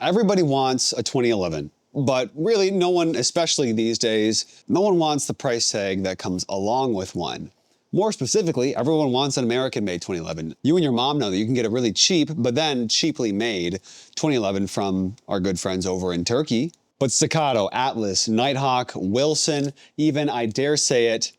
Everybody wants a 2011. But really, no one, especially these days, no one wants the price tag that comes along with one. More specifically, everyone wants an American-made 2011. You and your mom know that you can get a really cheap, but then cheaply made 2011 from our good friends over in Turkey. But Staccato, Atlas, Nighthawk, Wilson, even, I dare say it,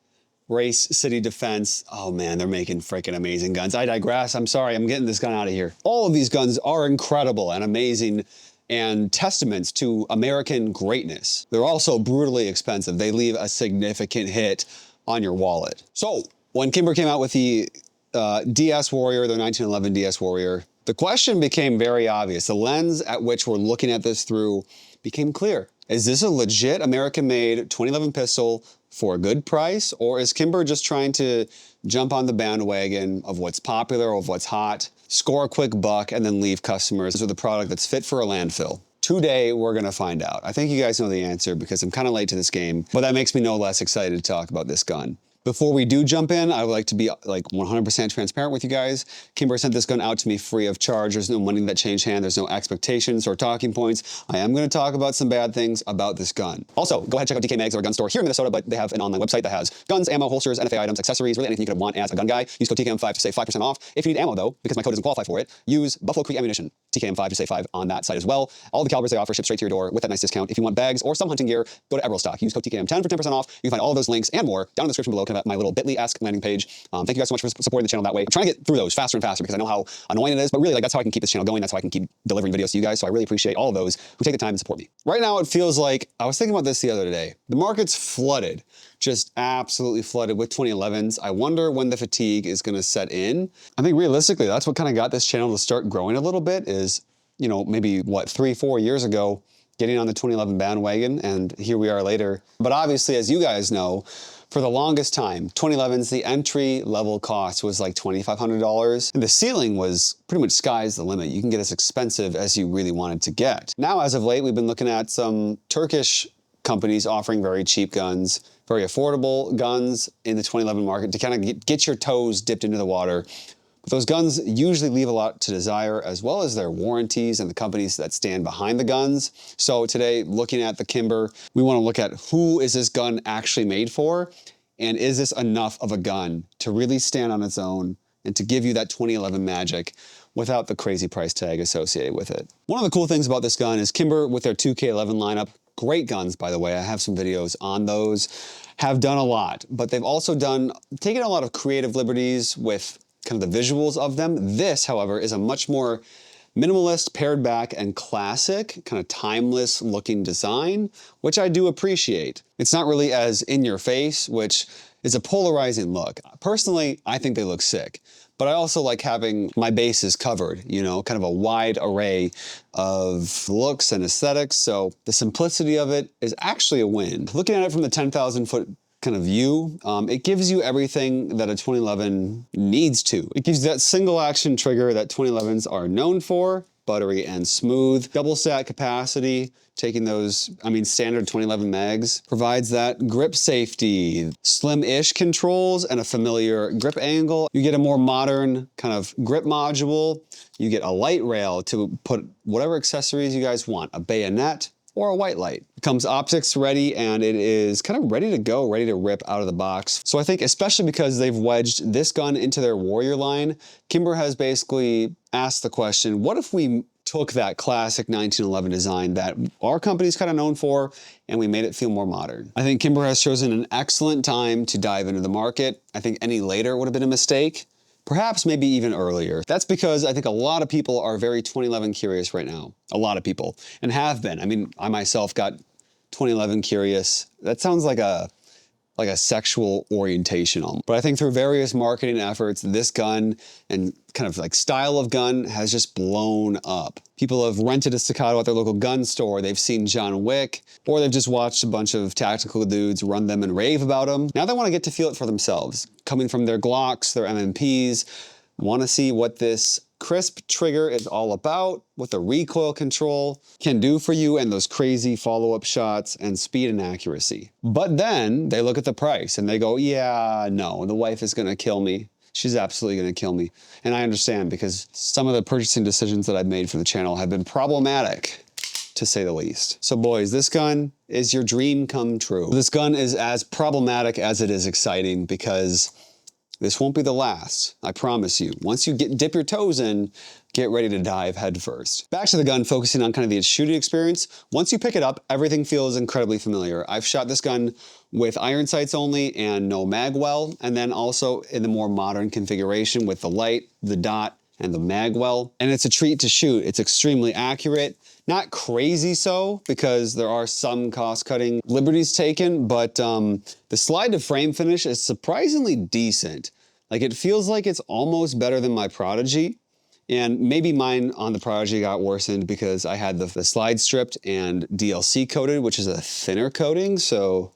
Race City Defense. Oh man, they're making freaking amazing guns. I digress. I'm sorry, I'm getting this gun out of here. All of these guns are incredible and amazing and testaments to American greatness. They're also brutally expensive. They leave a significant hit on your wallet. So when Kimber came out with the DS Warrior, the 1911 DS Warrior, the question became very obvious. The lens at which we're looking at this through became clear. Is this a legit American-made 2011 pistol for a good price, or is Kimber just trying to jump on the bandwagon of what's popular, of what's hot, score a quick buck, and then leave customers with a product that's fit for a landfill? Today, we're gonna find out. I think you guys know the answer because I'm kind of late to this game, but that makes me no less excited to talk about this gun. Before we do jump in, I would like to be like 100% transparent with you guys. Kimber sent this gun out to me free of charge. There's no money that changed hands. There's no expectations or talking points. I am going to talk about some bad things about this gun. Also, go ahead and check out DK Mags, or a gun store here in Minnesota, but they have an online website that has guns, ammo, holsters, NFA items, accessories, really anything you could want as a gun guy. Use code TKM5 to save 5% off. If you need ammo though, because my code doesn't qualify for it, use Buffalo Creek Ammunition, TKM5 to save 5 on that site as well. All the calibers they offer ship straight to your door with that nice discount. If you want bags or some hunting gear, go to Everell Stock. Use code TKM10 for 10% off. You can find all of those links and more down in the description below, kind of my little bit.ly-esque landing page. Thank you guys so much for supporting the channel that way. I'm trying to get through those faster and faster because I know how annoying it is, but really like that's how I can keep this channel going. That's how I can keep delivering videos to you guys. So I really appreciate all of those who take the time to support me. Right now it feels like, I was thinking about this the other day, the market's flooded, just absolutely flooded with 2011s. I wonder when the fatigue is gonna set in. I think realistically, that's what kind of got this channel to start growing a little bit is, you know, maybe what, 3-4 years ago, getting on the 2011 bandwagon, and here we are later. But obviously, as you guys know, for the longest time, 2011s, the entry level cost was like $2,500, and the ceiling was pretty much sky's the limit. You can get as expensive as you really wanted to get. Now, as of late, we've been looking at some Turkish companies offering very cheap guns, very affordable guns in the 2011 market to kind of get your toes dipped into the water. But those guns usually leave a lot to desire, as well as their warranties and the companies that stand behind the guns. So today, looking at the Kimber, we want to look at who is this gun actually made for, and is this enough of a gun to really stand on its own and to give you that 2011 magic without the crazy price tag associated with it. One of the cool things about this gun is Kimber with their 2K11 lineup, great guns, by the way. I have some videos on those, have done a lot, but they've also taken a lot of creative liberties with kind of the visuals of them. This, however, is a much more minimalist, pared back, and classic, kind of timeless looking design, which I do appreciate. It's not really as in your face, which is a polarizing look. Personally, I think they look sick, but I also like having my bases covered, you know, kind of a wide array of looks and aesthetics. So the simplicity of it is actually a win. Looking at it from the 10,000 foot kind of view, it gives you everything that a 2011 needs to. It gives you that single action trigger that 2011s are known for, buttery and smooth. Double stack capacity, taking those, standard 2011 mags, provides that grip safety, slim-ish controls, and a familiar grip angle. You get a more modern kind of grip module. You get a light rail to put whatever accessories you guys want, a bayonet, or a white light. It comes optics ready, and it is kind of ready to go, ready to rip out of the box. So I think especially because they've wedged this gun into their Warrior line, Kimber has basically asked the question, what if we took that classic 1911 design that our company's kind of known for, and we made it feel more modern? I think Kimber has chosen an excellent time to dive into the market. I think any later would have been a mistake. Perhaps maybe even earlier. That's because I think a lot of people are very 2011 curious right now. A lot of people, and have been. I myself got 2011 curious. That sounds like a sexual orientation. But I think through various marketing efforts, this gun and kind of like style of gun has just blown up. People have rented a Staccato at their local gun store, they've seen John Wick, or they've just watched a bunch of tactical dudes run them and rave about them. Now they want to get to feel it for themselves. Coming from their Glocks, their MMPs, want to see what this crisp trigger is all about, what the recoil control can do for you, and those crazy follow-up shots and speed and accuracy. But then they look at the price and they go, yeah, no, the wife is gonna kill me. She's absolutely gonna kill me. And I understand, because some of the purchasing decisions that I've made for the channel have been problematic. to say the least. So boys, this gun is your dream come true. This gun is as problematic as it is exciting because this won't be the last, I promise you. Once you dip your toes in, get ready to dive head first. Back to the gun, focusing on kind of the shooting experience. Once you pick it up, everything feels incredibly familiar. I've shot this gun with iron sights only and no mag well, and then also in the more modern configuration with the light, the dot, and the mag well. And it's a treat to shoot. It's extremely accurate. Not crazy so, because there are some cost-cutting liberties taken, but the slide to frame finish is surprisingly decent. Like, it feels like it's almost better than my Prodigy. And maybe mine on the Prodigy got worsened because I had the slide stripped and DLC coated, which is a thinner coating, so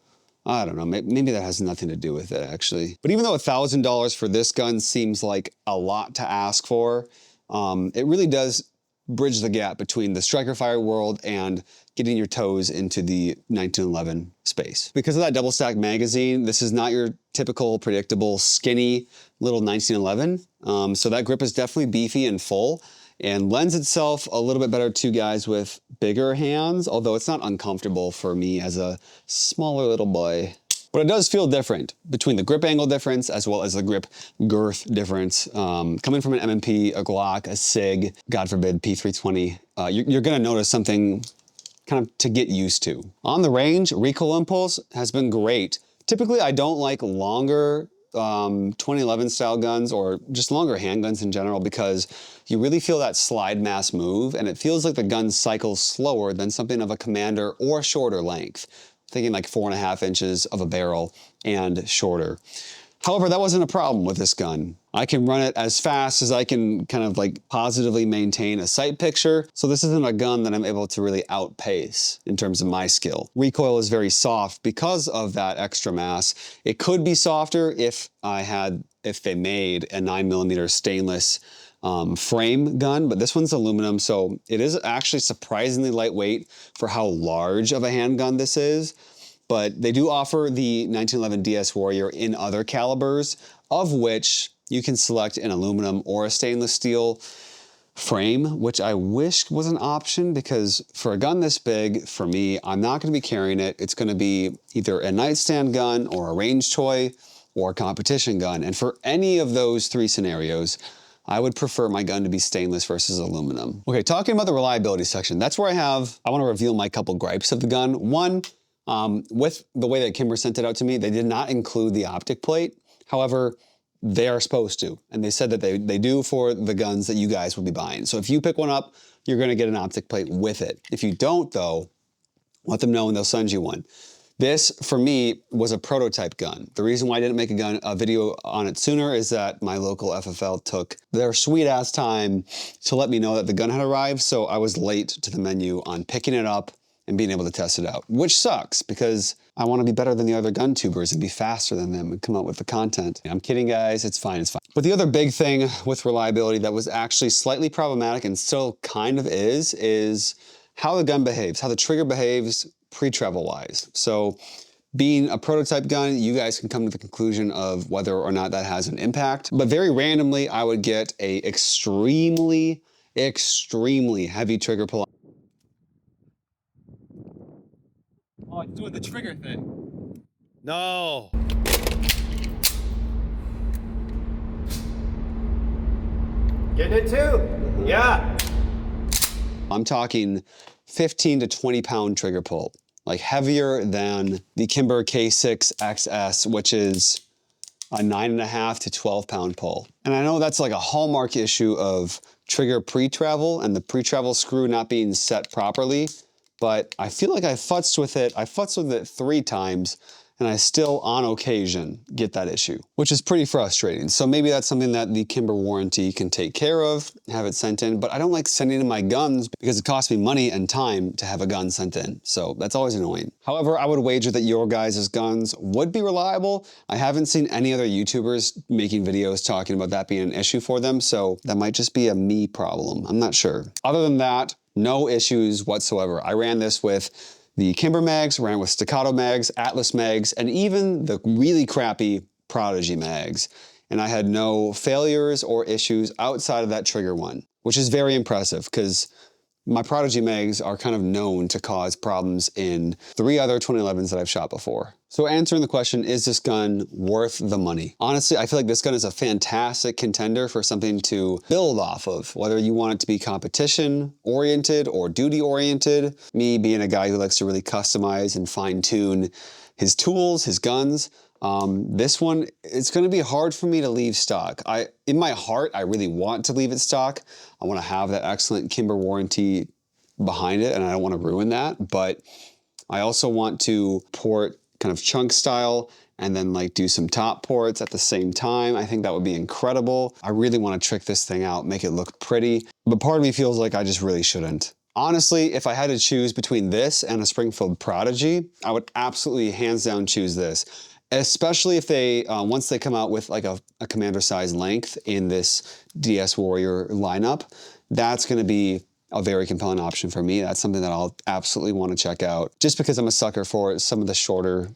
I don't know, maybe that has nothing to do with it actually. But even though $1,000 for this gun seems like a lot to ask for, it really does bridge the gap between the striker fire world and getting your toes into the 1911 space. Because of that double stack magazine, this is not your typical predictable skinny little 1911. So that grip is definitely beefy and full and lends itself a little bit better to guys with bigger hands, although it's not uncomfortable for me as a smaller little boy. But it does feel different between the grip angle difference as well as the grip girth difference. Coming from an M&P, a Glock, a SIG, God forbid, P320, you're gonna notice something kind of to get used to. On the range, recoil impulse has been great. Typically, I don't like longer 2011 style guns or just longer handguns in general because you really feel that slide mass move and it feels like the gun cycles slower than something of a Commander or shorter length. Thinking like 4.5 inches of a barrel and shorter. However, that wasn't a problem with this gun. I can run it as fast as I can kind of like positively maintain a sight picture. So this isn't a gun that I'm able to really outpace in terms of my skill. Recoil is very soft because of that extra mass. It could be softer if they made a 9mm stainless frame gun, but this one's aluminum, so it is actually surprisingly lightweight for how large of a handgun this is. But they do offer the 1911 DS Warrior in other calibers, of which you can select an aluminum or a stainless steel frame, which I wish was an option because for a gun this big, for me, I'm not going to be carrying it. It's going to be either a nightstand gun or a range toy or a competition gun. And for any of those three scenarios, I would prefer my gun to be stainless versus aluminum. Okay, talking about the reliability section, that's where I want to reveal my couple gripes of the gun. One, with the way that Kimber sent it out to me, they did not include the optic plate. However, they are supposed to, and they said that they do for the guns that you guys will be buying. So if you pick one up, you're gonna get an optic plate with it. If you don't though, let them know and they'll send you one. This, for me, was a prototype gun. The reason why I didn't make a video on it sooner is that my local FFL took their sweet ass time to let me know that the gun had arrived, so I was late to the menu on picking it up and being able to test it out, which sucks because I want to be better than the other gun tubers and be faster than them and come out with the content. I'm kidding, guys, it's fine, it's fine. But the other big thing with reliability that was actually slightly problematic and still kind of is how the gun behaves, how the trigger behaves pre-travel wise. So being a prototype gun, you guys can come to the conclusion of whether or not that has an impact. But very randomly, I would get a extremely heavy trigger pull. Oh, it's doing the trigger thing. No. Getting it too? Yeah. I'm talking 15 to 20 pound trigger pull, like heavier than the Kimber K6 XS, which is a 9.5 to 12 pound pull. And I know that's like a hallmark issue of trigger pre-travel and the pre-travel screw not being set properly, but I feel like I futzed with it 3 times and I still, on occasion, get that issue, which is pretty frustrating. So maybe that's something that the Kimber warranty can take care of, have it sent in, but I don't like sending in my guns because it costs me money and time to have a gun sent in. So that's always annoying. However, I would wager that your guys' guns would be reliable. I haven't seen any other YouTubers making videos talking about that being an issue for them, so that might just be a me problem. I'm not sure. Other than that, no issues whatsoever. I ran this with the Kimber mags, ran with Staccato mags, Atlas mags, and even the really crappy Prodigy mags. And I had no failures or issues outside of that trigger one, which is very impressive because My Prodigy mags are kind of known to cause problems in 3 other 2011s that I've shot before. So answering the question, is this gun worth the money? Honestly, I feel like this gun is a fantastic contender for something to build off of, whether you want it to be competition oriented or duty oriented. Me being a guy who likes to really customize and fine tune his tools, his guns, this one, it's going to be hard for me to leave stock. In my heart, I really want to leave it stock. I want to have that excellent Kimber warranty behind it, and I don't want to ruin that. But I also want to port kind of chunk style and then like do some top ports at the same time. I think that would be incredible. I really want to trick this thing out, make it look pretty. But part of me feels like I just really shouldn't. Honestly, if I had to choose between this and a Springfield Prodigy, I would absolutely hands down choose this. Especially if they, once they come out with like a commander size length in this DS Warrior lineup, that's gonna be a very compelling option for me. That's something that I'll absolutely want to check out just because I'm a sucker for some of the shorter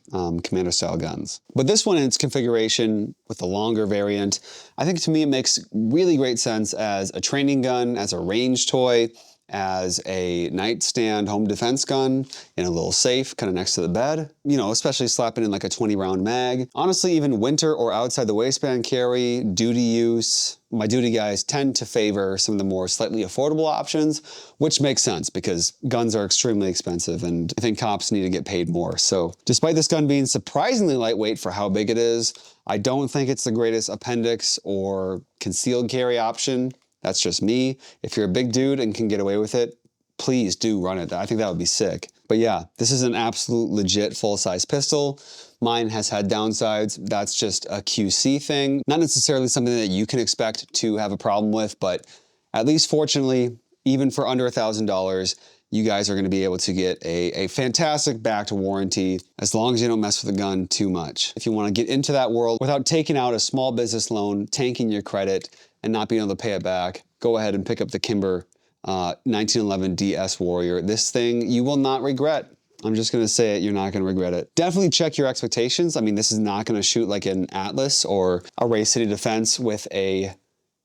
commander style guns. But this one in its configuration with the longer variant, I think to me it makes really great sense as a training gun, as a range toy, as a nightstand home defense gun in a little safe kind of next to the bed, you know, especially slapping in like a 20-round mag. Honestly, even winter or outside the waistband carry, duty use. My duty guys tend to favor some of the more slightly affordable options, which makes sense because guns are extremely expensive and I think cops need to get paid more. So despite this gun being surprisingly lightweight for how big it is, I don't think it's the greatest appendix or concealed carry option. That's just me. If you're a big dude and can get away with it, please do run it. I think that would be sick. But yeah, this is an absolute legit full-size pistol. Mine has had downsides. That's just a QC thing. Not necessarily something that you can expect to have a problem with, but at least fortunately, even for under $1,000, you guys are gonna be able to get a fantastic backed warranty as long as you don't mess with the gun too much. If you wanna get into that world without taking out a small business loan, tanking your credit, and not being able to pay it back, go ahead and pick up the Kimber 1911 DS Warrior. This thing you will not regret. I'm just gonna say it, you're not gonna regret it. Definitely check your expectations. I mean, this is not gonna shoot like an Atlas or a Ray City Defense with a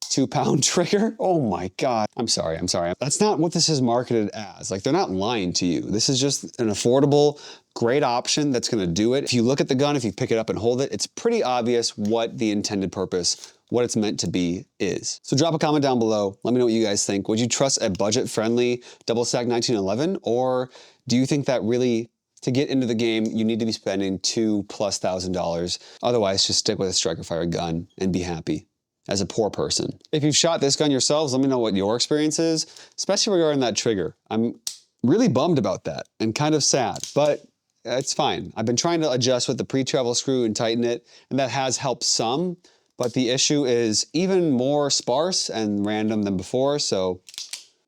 2-pound trigger. Oh my God. I'm sorry. That's not what this is marketed as. Like, they're not lying to you. This is just an affordable, great option that's gonna do it. If you look at the gun, if you pick it up and hold it, it's pretty obvious what the intended purpose, what it's meant to be is. So drop a comment down below. Let me know what you guys think. Would you trust a budget-friendly double stack 1911? Or do you think that really, to get into the game, you need to be spending $2,000+? Otherwise, just stick with a striker fire gun and be happy as a poor person. If you've shot this gun yourselves, let me know what your experience is, especially regarding that trigger. I'm really bummed about that and kind of sad, but it's fine. I've been trying to adjust with the pre-travel screw and tighten it, and that has helped some. But the issue is even more sparse and random than before, so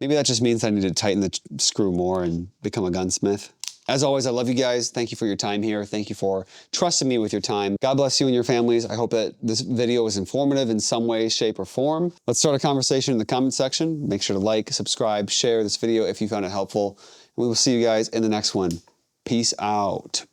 maybe that just means I need to tighten the screw more and become a gunsmith. As always, I love you guys. Thank you for your time here. Thank you for trusting me with your time. God bless you and your families. I hope that this video was informative in some way, shape, or form. Let's start a conversation in the comment section. Make sure to like, subscribe, share this video if you found it helpful. And we will see you guys in the next one. Peace out.